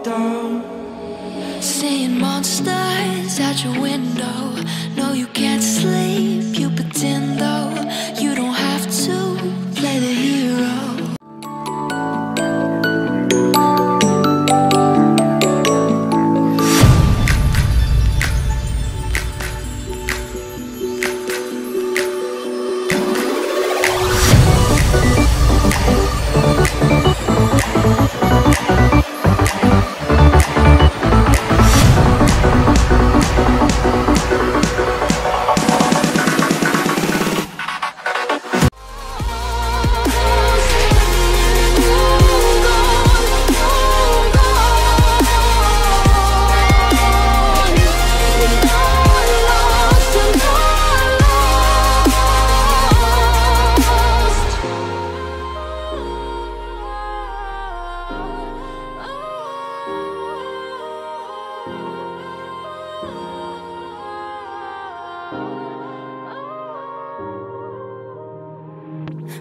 down. Seeing monsters out your window. No, you can't sleep, you pretend though. You don't have to play the hero.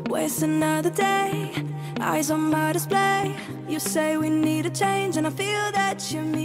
Waste another day, eyes on my display. You say we need a change, and I feel that you mean